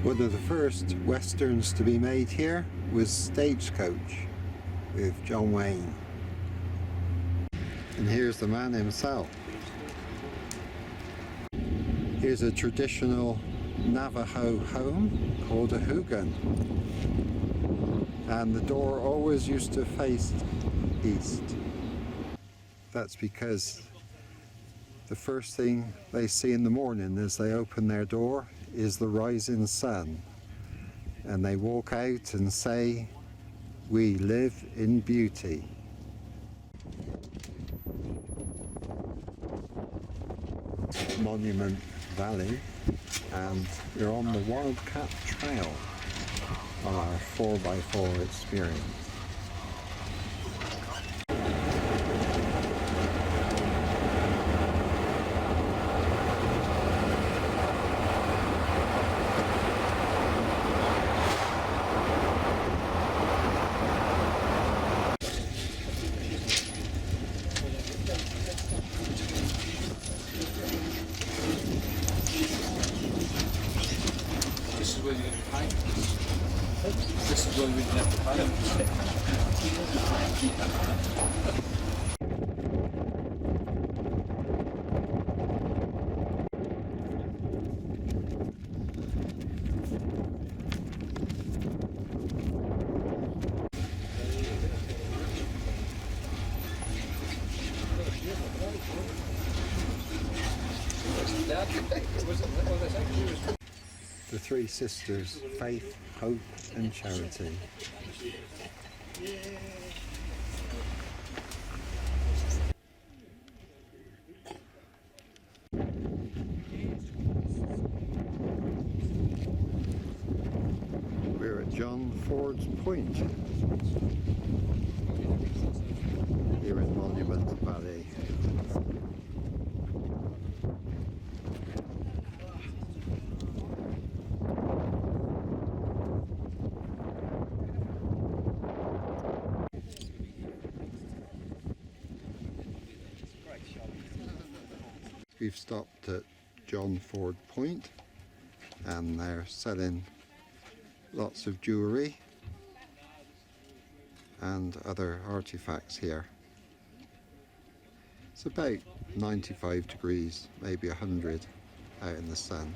One of the first westerns to be made here was Stagecoach with John Wayne. And here's the man himself. Here's a traditional Navajo home called a hugan. And the door always used to face east. That's because the first thing they see in the morning as they open their door is the rising sun. And they walk out and say, "We live in beauty." Monument Valley, and we're on the Wildcat Trail on our 4x4 experience. This is where you get the Pikes. This is where we get the Pikes. The three sisters, faith, hope and charity. We're at John Ford's Point here in Monument Valley. We've stopped at John Ford Point and they're selling lots of jewellery and other artifacts here. It's about 95 degrees, maybe 100 out in the sun.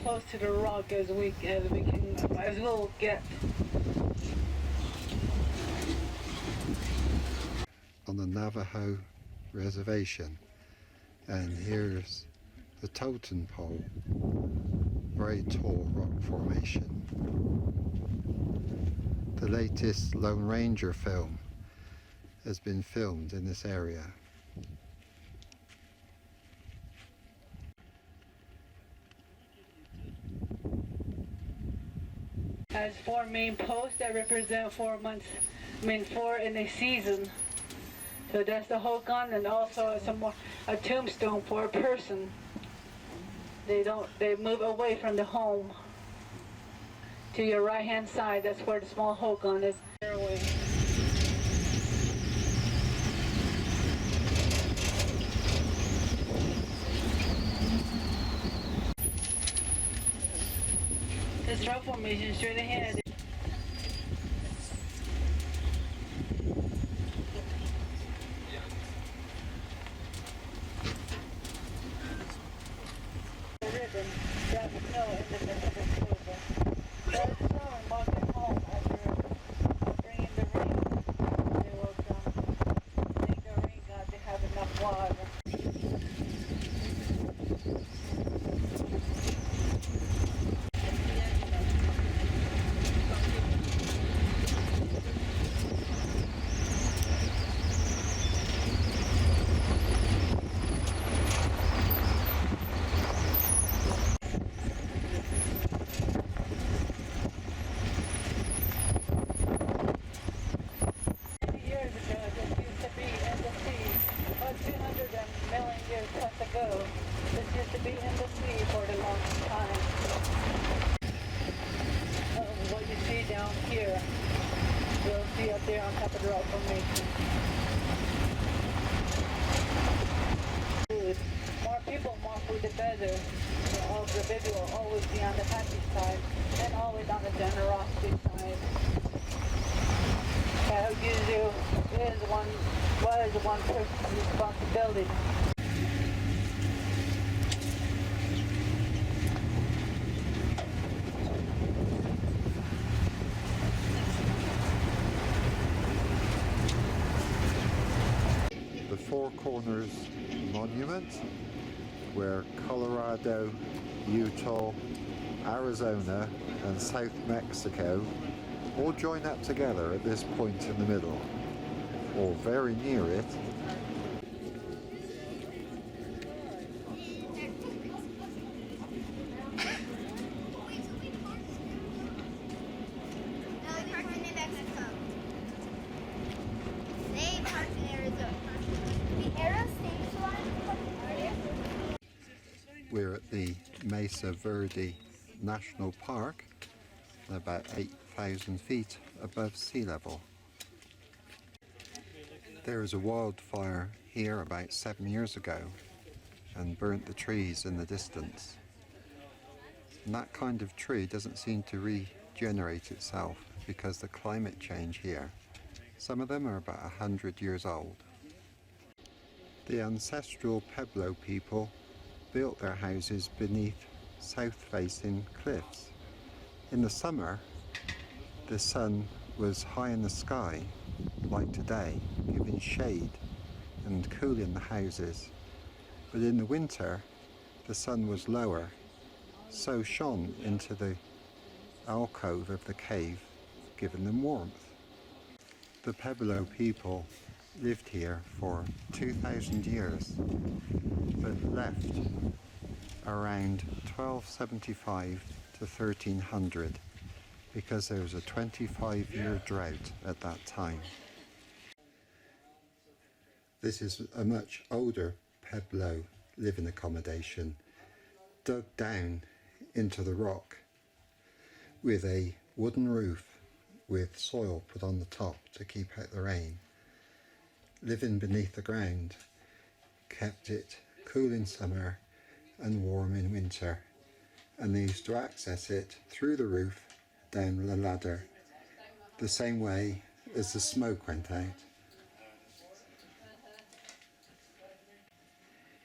Close to the rock as we'll get. On the Navajo reservation, and here's the totem pole, very tall rock formation. The latest Lone Ranger film has been filmed in this area. Has 4 main posts that represent 4 months, 4 in a season. So that's the hogan, and also a tombstone for a person. They move away from the home. To your right hand side, that's where the small hogan is. This rock formation straight ahead. The ribbon that we know in the Pacific Silver. That snow and walking home after bringing the rain. They will thank the rain God to have enough water. years and million years plus ago. This used to be in the sea for the longest time. What you see down here, you'll see up there on top of the rock formation. Food. More people, more food, the better. So all the baby will always be on the happy side and always on the generosity side. That usually was one person's responsibility. The Four Corners Monument, where Colorado, Utah, Arizona and South Mexico all join up together at this point in the middle, or very near it. We're at the Mesa Verde National Park, about 8,000 feet above sea level. There was a wildfire here about 7 years ago and burnt the trees in the distance. And that kind of tree doesn't seem to regenerate itself because the climate change here. Some of them are about 100 years old. The ancestral Pueblo people built their houses beneath south-facing cliffs. In the summer, the sun was high in the sky, like today, giving shade and cooling the houses. But in the winter, the sun was lower, so shone into the alcove of the cave, giving them warmth. The Pueblo people lived here for 2,000 years, but left around 1275 to 1300 because there was a 25-year drought at that time. This is a much older Pueblo living accommodation, dug down into the rock with a wooden roof with soil put on the top to keep out the rain. Living beneath the ground kept it cool in summer and warm in winter, and they used to access it through the roof down the ladder, the same way as the smoke went out.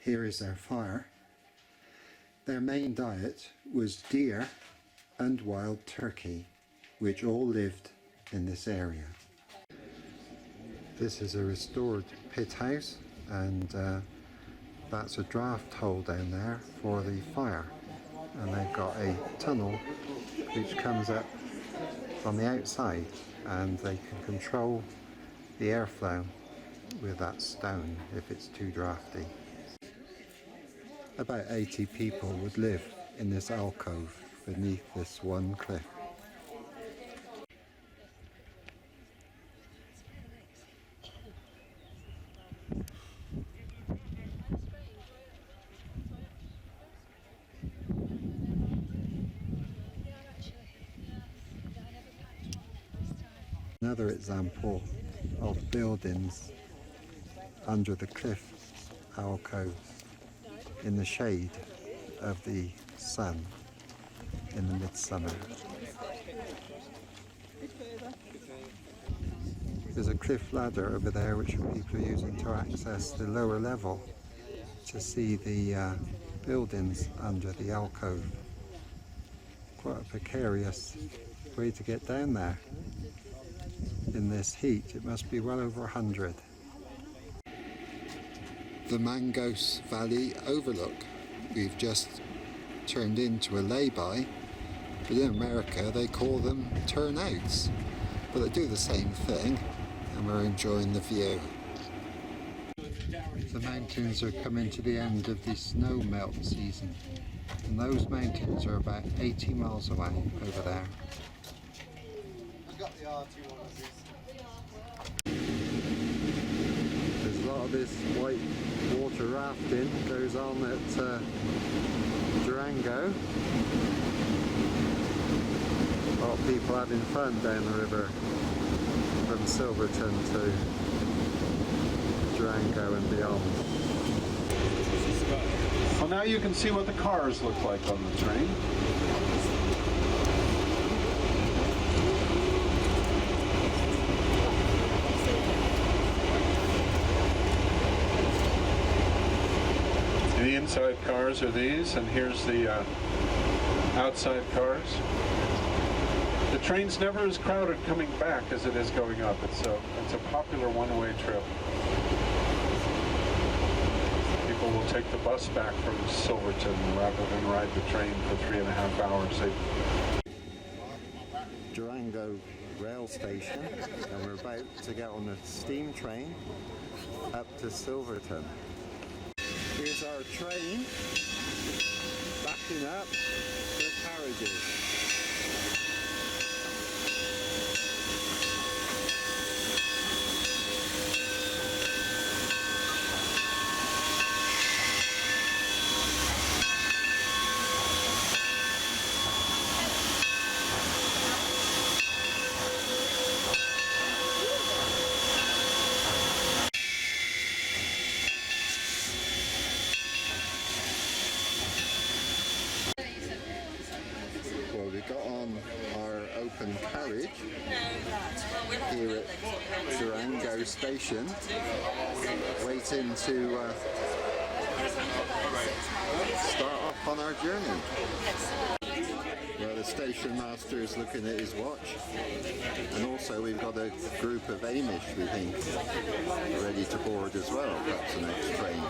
Here is their fire. Their main diet was deer and wild turkey, which all lived in this area. This is a restored pit house, and that's a draft hole down there for the fire, and they've got a tunnel which comes up from the outside, and they can control the airflow with that stone if it's too drafty. About 80 people would live in this alcove beneath this one cliff. Another example of buildings under the cliff alcoves in the shade of the sun in the midsummer. There's a cliff ladder over there which people are using to access the lower level to see the buildings under the alcove. Quite a precarious way to get down there. In this heat, it must be well over 100. The Mangos Valley Overlook. We've just turned into a lay-by, but in America they call them turnouts. But they do the same thing, and we're enjoying the view. The mountains are coming to the end of the snow melt season, and those mountains are about 80 miles away over there. There's a lot of this white water rafting goes on at Durango. A lot of people having fun down the river from Silverton to Durango and beyond. Well, now you can see what the cars look like on the train. The inside cars are these, and here's the outside cars. The train's never as crowded coming back as it is going up. It's a popular one-way trip. People will take the bus back from Silverton rather than ride the train for 3.5 hours. Durango rail station, and we're about to get on a steam train up to Silverton. Here's our train backing up the carriages. Well, we got on our open carriage here at Durango station, waiting to start off on our journey. Well, the station master is looking at his watch, and also we've got a group of Amish, we think, ready to board as well. That's the next train.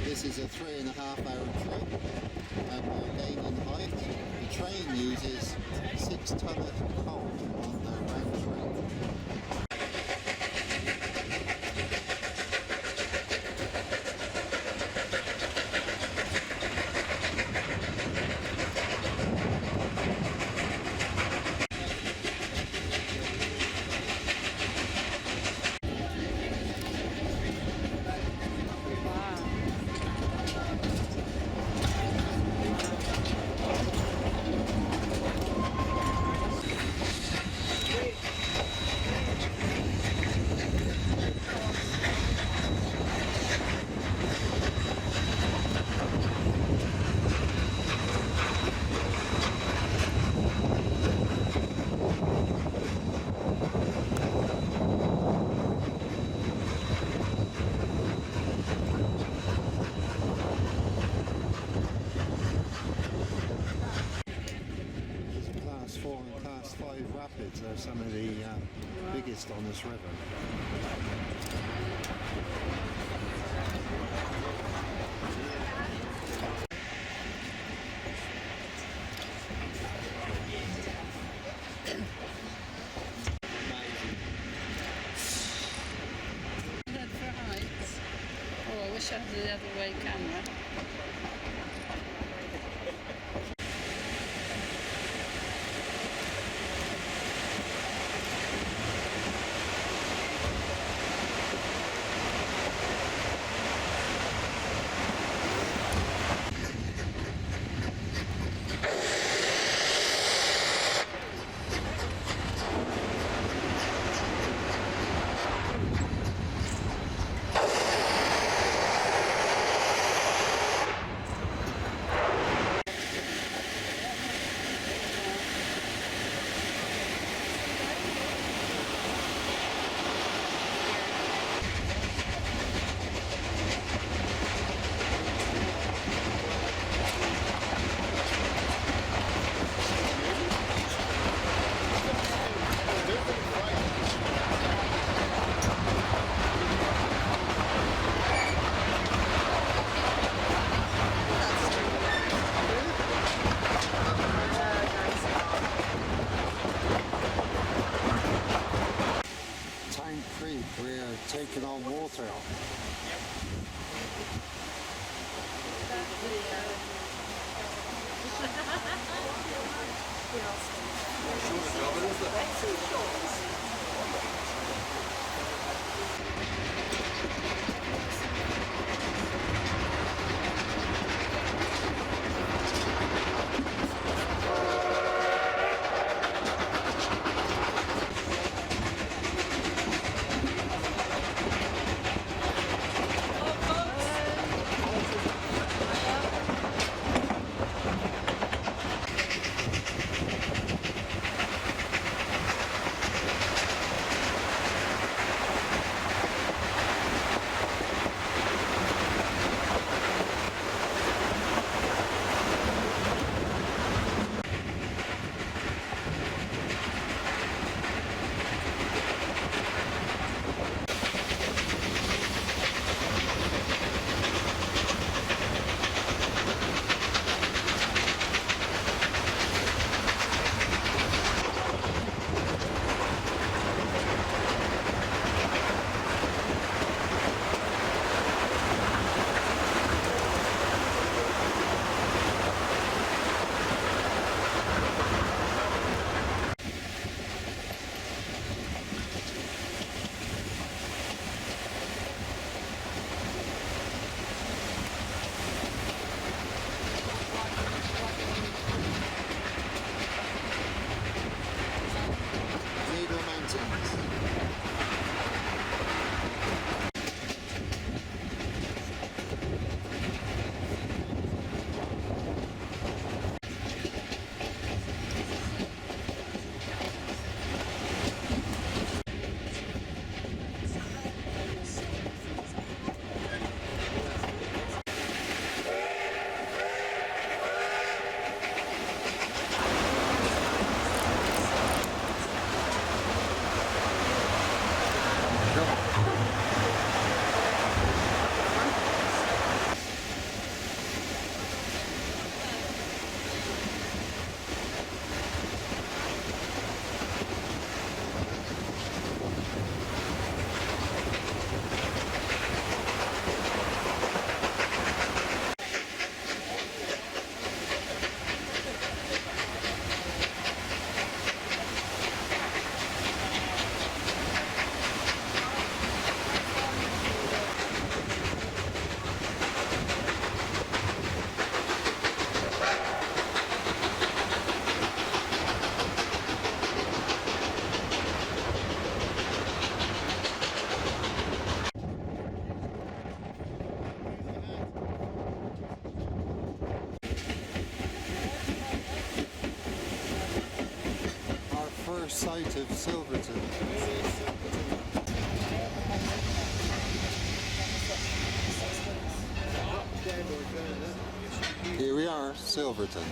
This is a 3.5-hour trip, and we're gaining height. The train uses 6 tonnes of coal on the round trip. Class 4 and Class 5 rapids are some of the biggest on this river. Oh, I wish I had the other way camera. Site of Silverton. Here we are, Silverton.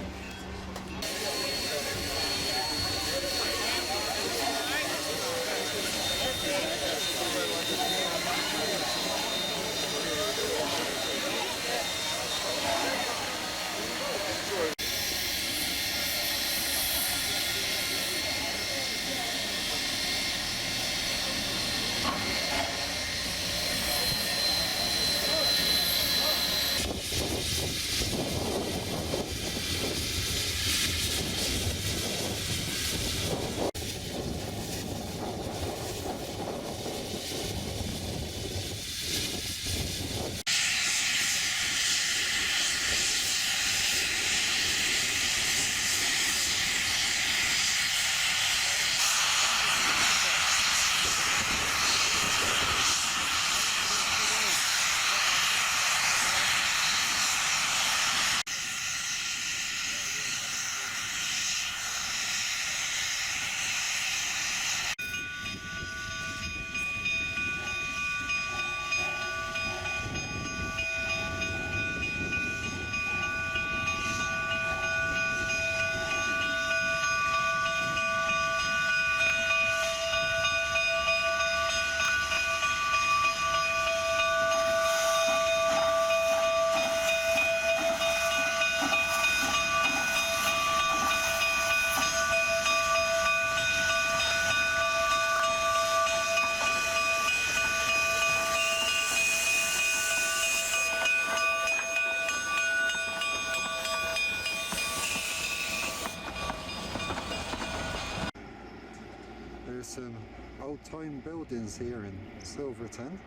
old-time buildings here in Silverton.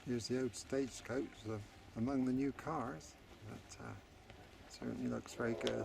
Here's the old stagecoach among the new cars. That certainly looks very good.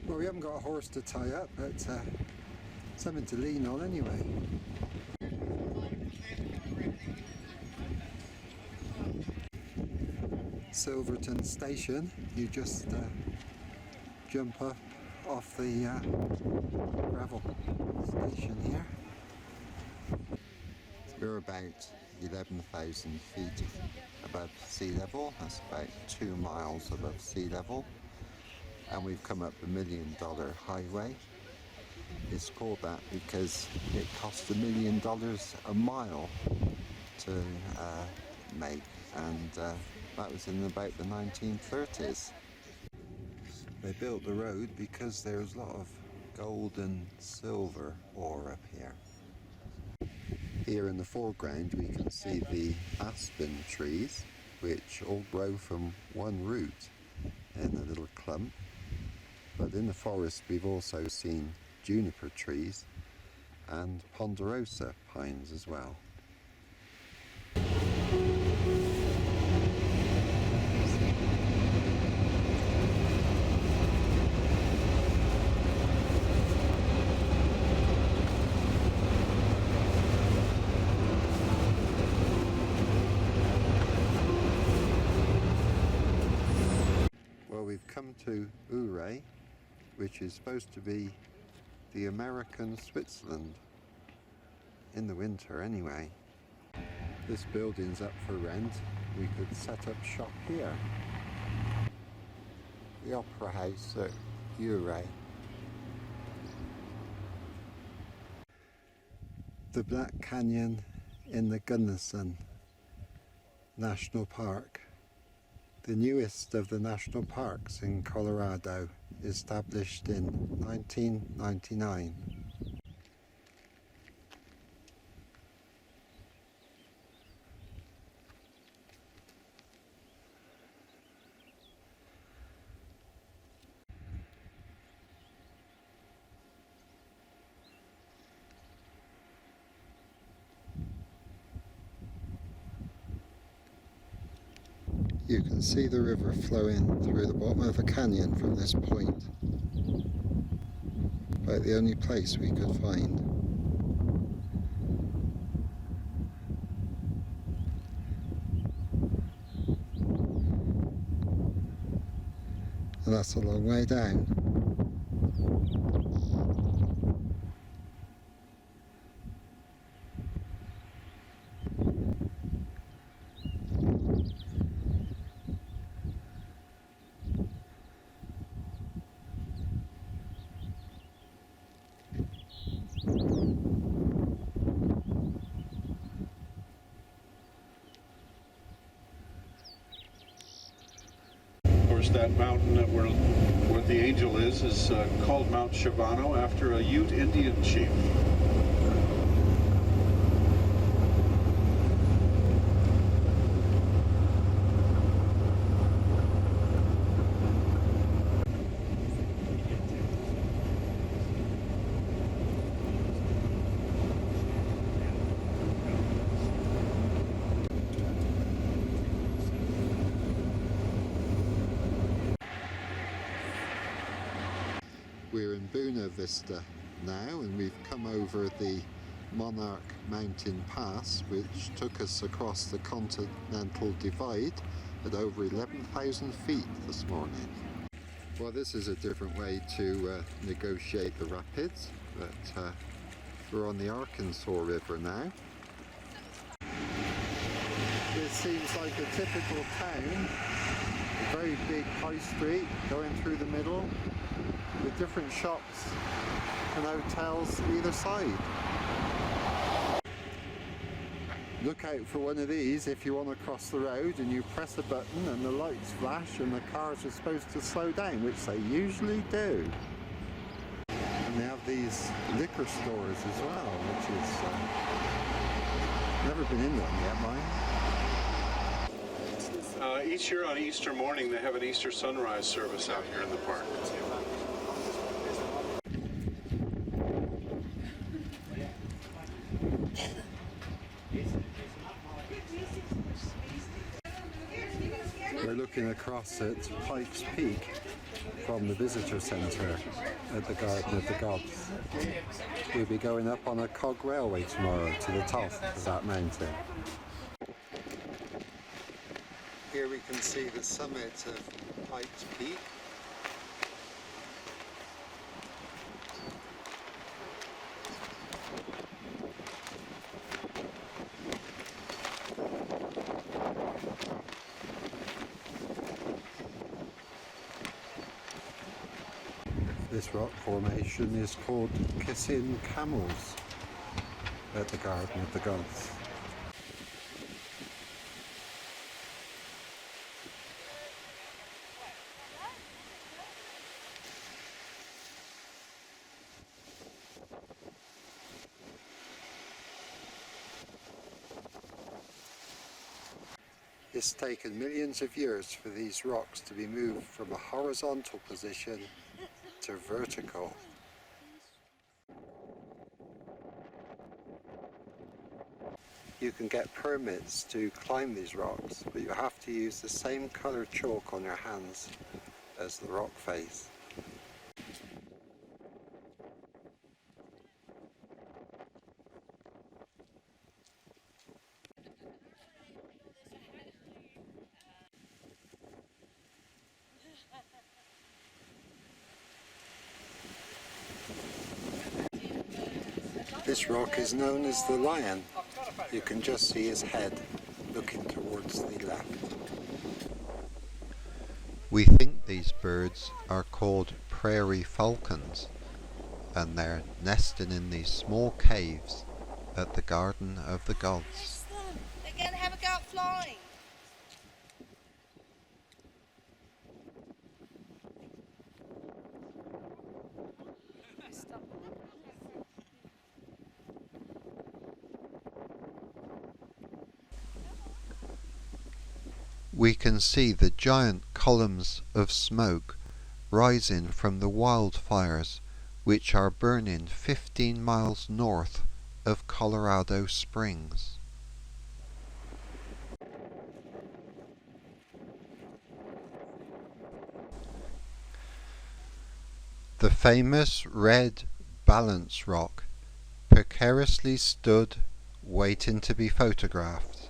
Well, we haven't got a horse to tie up, but something to lean on anyway. Silverton station, you just jump up off the gravel station here. We're about 11,000 feet above sea level. That's about 2 miles above sea level. And we've come up $1 million highway. It's called that because it cost $1 million a mile to make, and that was in about the 1930s. They built the road because there's a lot of gold and silver ore up here. Here in the foreground we can see the aspen trees, which all grow from one root in a little clump. But in the forest we've also seen juniper trees and ponderosa pines as well. Well, we've come to Ouray, which is supposed to be the American Switzerland, in the winter anyway. This building's up for rent. We could set up shop here. The Opera House at Ouray. The Black Canyon in the Gunnison National Park. The newest of the national parks in Colorado, established in 1999. You can see the river flowing through the bottom of the canyon from this point. About the only place we could find. And that's a long way down. That mountain where the angel is called Mount Shavano after a Ute Indian chief. We're in Buena Vista now, and we've come over the Monarch Mountain Pass, which took us across the Continental Divide at over 11,000 feet this morning. Well, this is a different way to negotiate the rapids, but we're on the Arkansas River now. This seems like a typical town, a very big high street going through the middle with different shops and hotels either side. Look out for one of these if you want to cross the road and you press a button and the lights flash and the cars are supposed to slow down, which they usually do. And they have these liquor stores as well, which is never been in one yet, mine. Each year on Easter morning they have an Easter sunrise service out here in the park. We're looking across at Pikes Peak from the visitor centre at the Garden of the Gods. We'll be going up on a cog railway tomorrow to the top of that mountain. Here we can see the summit of Pikes Peak. This rock formation is called Kissing Camels at the Garden of the Gods. It's taken millions of years for these rocks to be moved from a horizontal position to vertical. You can get permits to climb these rocks, but you have to use the same colour chalk on your hands as the rock face. This rock is known as the Lion. You can just see his head looking towards the left. We think these birds are called prairie falcons, and they're nesting in these small caves at the Garden of the Gods. They're going to have a go at flying. We can see the giant columns of smoke rising from the wildfires which are burning 15 miles north of Colorado Springs. The famous red balance rock precariously stood waiting to be photographed.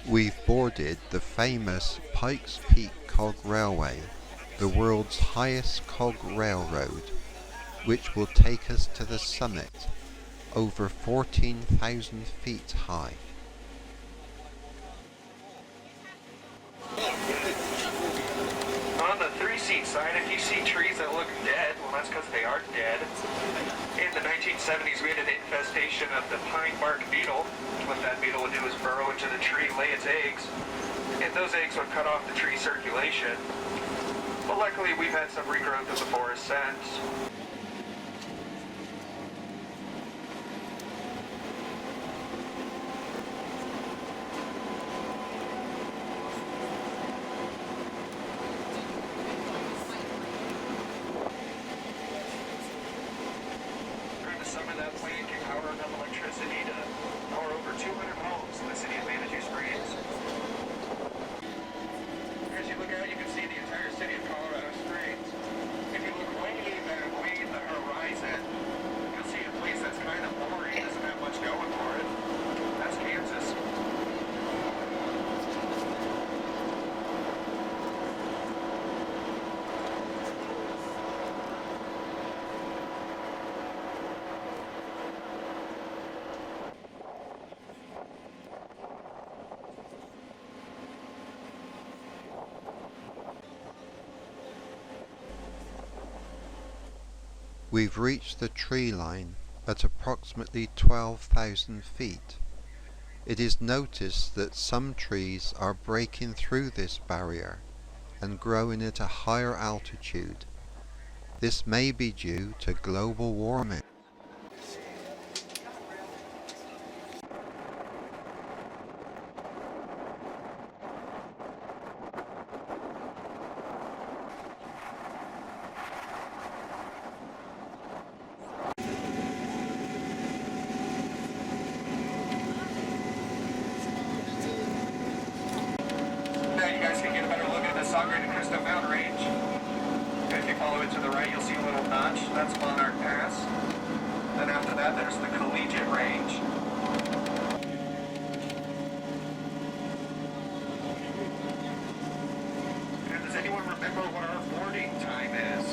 We've boarded the famous Pikes Peak Cog Railway, the world's highest cog railroad, which will take us to the summit, over 14,000 feet high. On the 3-seat side, if you see trees that look dead, well, that's because they are dead. In the 1970s, we had an infestation of the pine bark beetle. What that beetle would do is burrow into the tree, lay its eggs, and those eggs would cut off the tree circulation. But luckily, we've had some regrowth of the forest since. We've reached the tree line at approximately 12,000 feet. It is noticed that some trees are breaking through this barrier and growing at a higher altitude. This may be due to global warming. That's Monarch Pass. Then after that, there's the Collegiate Range. And does anyone remember what our boarding time is?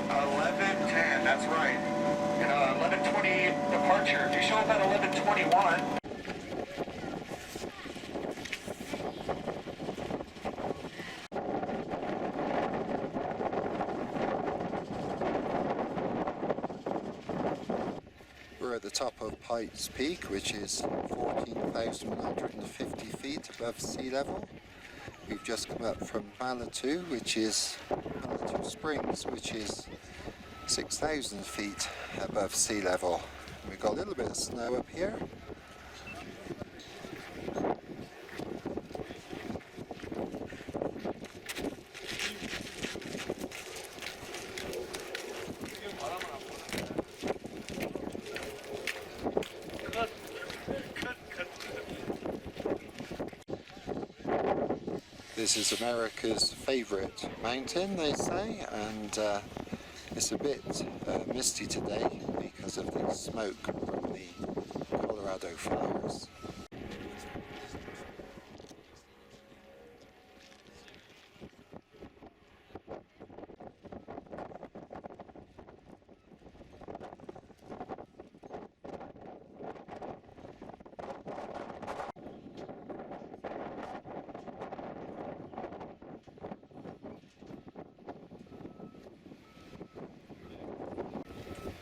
11:10, that's right. And 11:20 departure. If you show up at 11:21. We're at the top of Pikes Peak, which is 14,150 feet above sea level. We've just come up from Manitou, which is Manitou Springs, which is 6,000 feet above sea level. We've got a little bit of snow up here. This is America's favourite mountain, they say, and it's a bit misty today because of the smoke from the Colorado fires.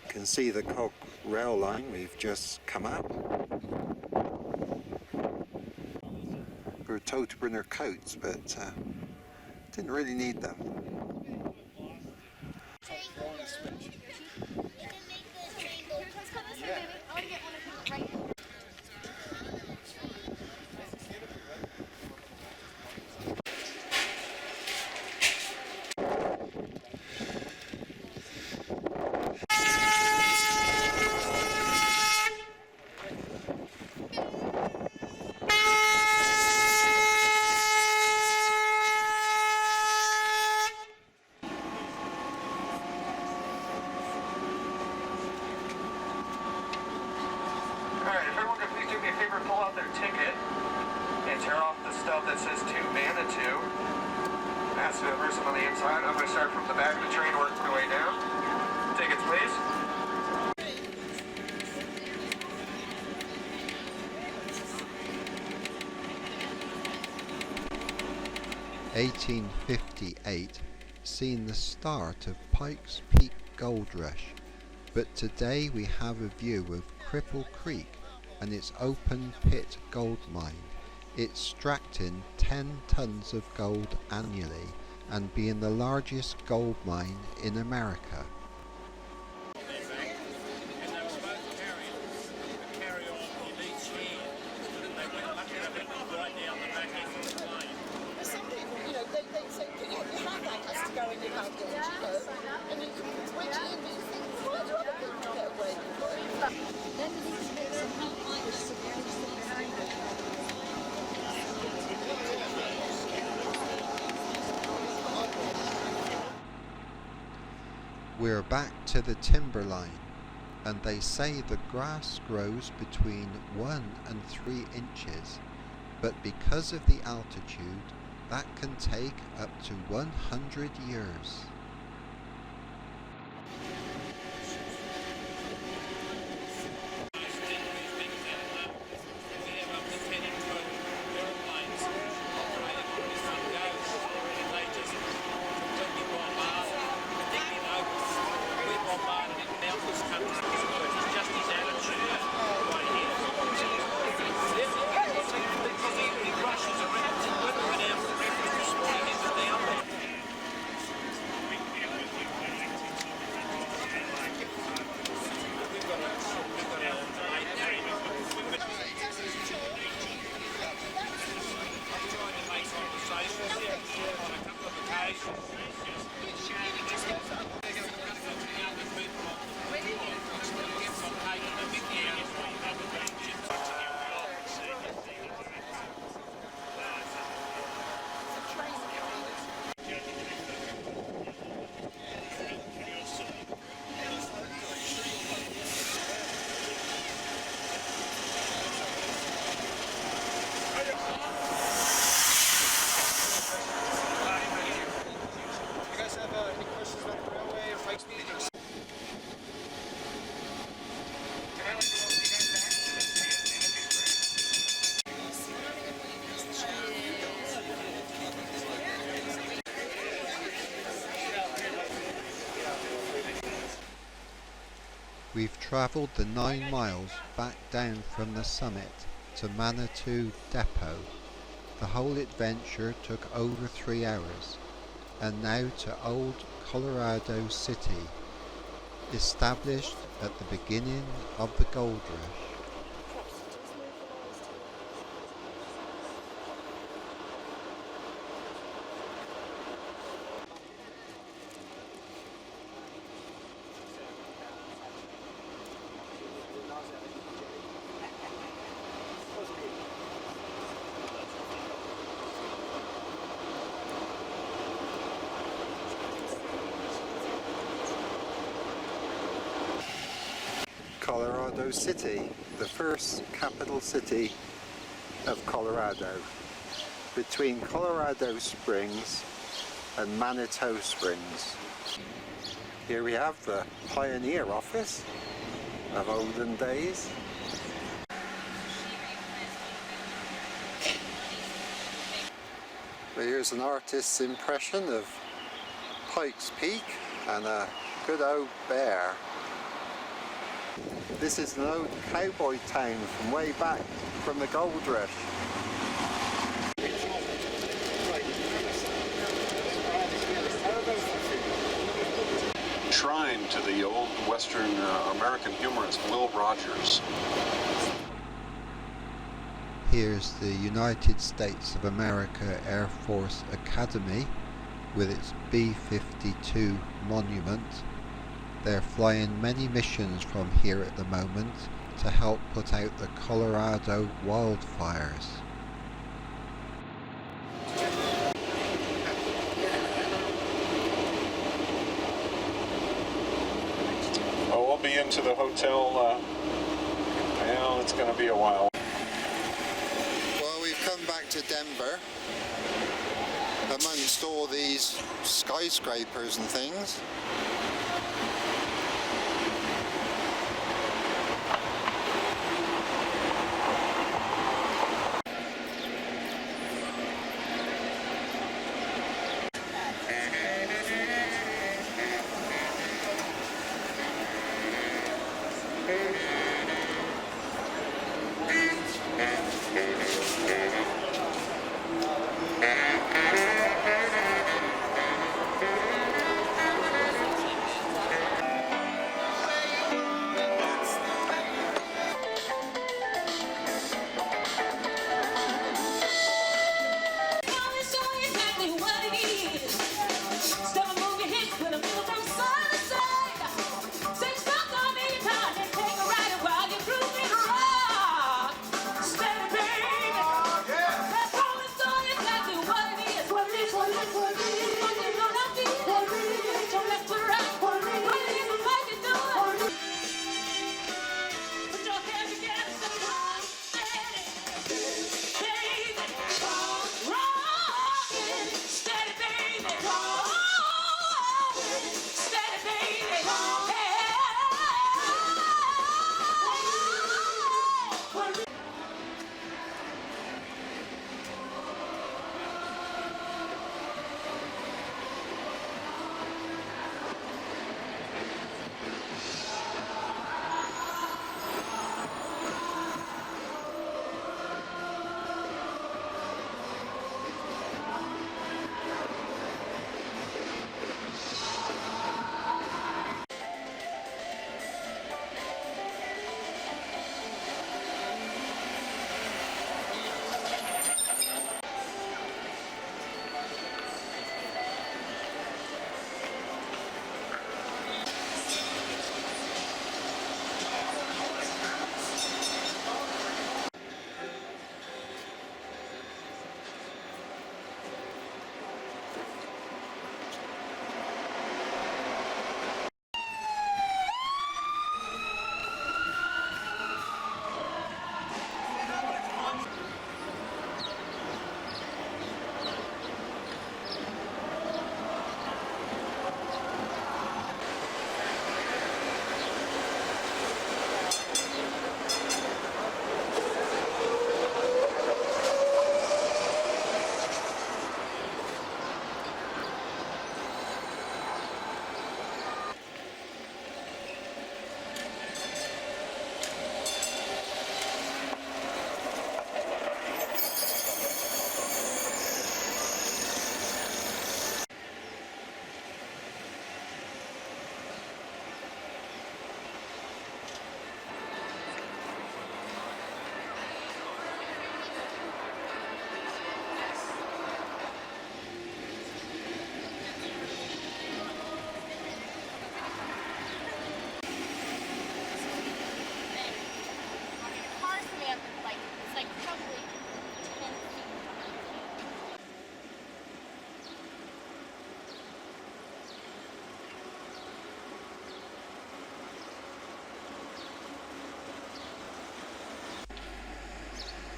You can see the cog rail line we've just come up. We were told to bring our coats, but didn't really need them. Pull out their ticket and tear off the stuff that says to Manitou. Ask the person on the inside. I'm going to start from the back of the train, work my way down. Tickets, please. 1858 seen the start of Pikes Peak Gold Rush, but today we have a view of Cripple Creek and its open pit gold mine, extracting 10 tons of gold annually and being the largest gold mine in America. We're back to the timberline, and they say the grass grows between 1 and 3 inches, but because of the altitude, that can take up to 100 years. We've travelled the 9 miles back down from the summit to Manitou Depot. The whole adventure took over 3 hours. And now to Old Colorado City, established at the beginning of the gold rush. Colorado City, the first capital city of Colorado, between Colorado Springs and Manitou Springs. Here we have the pioneer office of olden days. But here's an artist's impression of Pikes Peak and a good old bear. This is an old cowboy town from way back from the gold rush. Shrine to the old Western American humorist Will Rogers. Here's the United States of America Air Force Academy with its B-52 monument. They're flying many missions from here at the moment to help put out the Colorado wildfires. Oh, we'll be into the hotel, well, it's going to be a while. Well, we've come back to Denver amongst all these skyscrapers and things.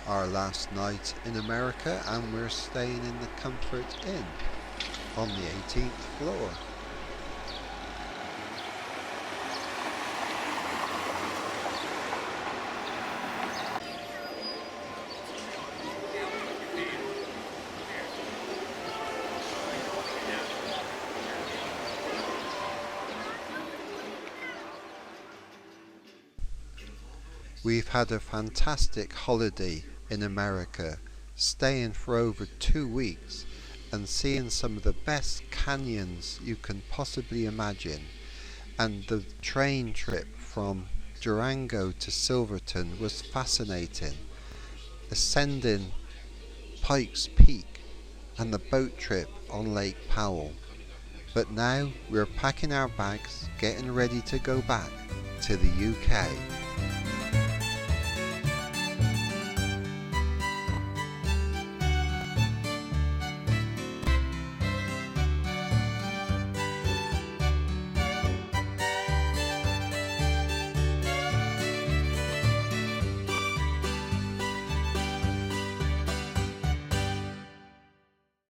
our last night in America, and we're staying in the Comfort Inn on the 18th floor. We've had a fantastic holiday in America, staying for over 2 weeks and seeing some of the best canyons you can possibly imagine. And the train trip from Durango to Silverton was fascinating, ascending Pikes Peak and the boat trip on Lake Powell. But now we're packing our bags, getting ready to go back to the UK.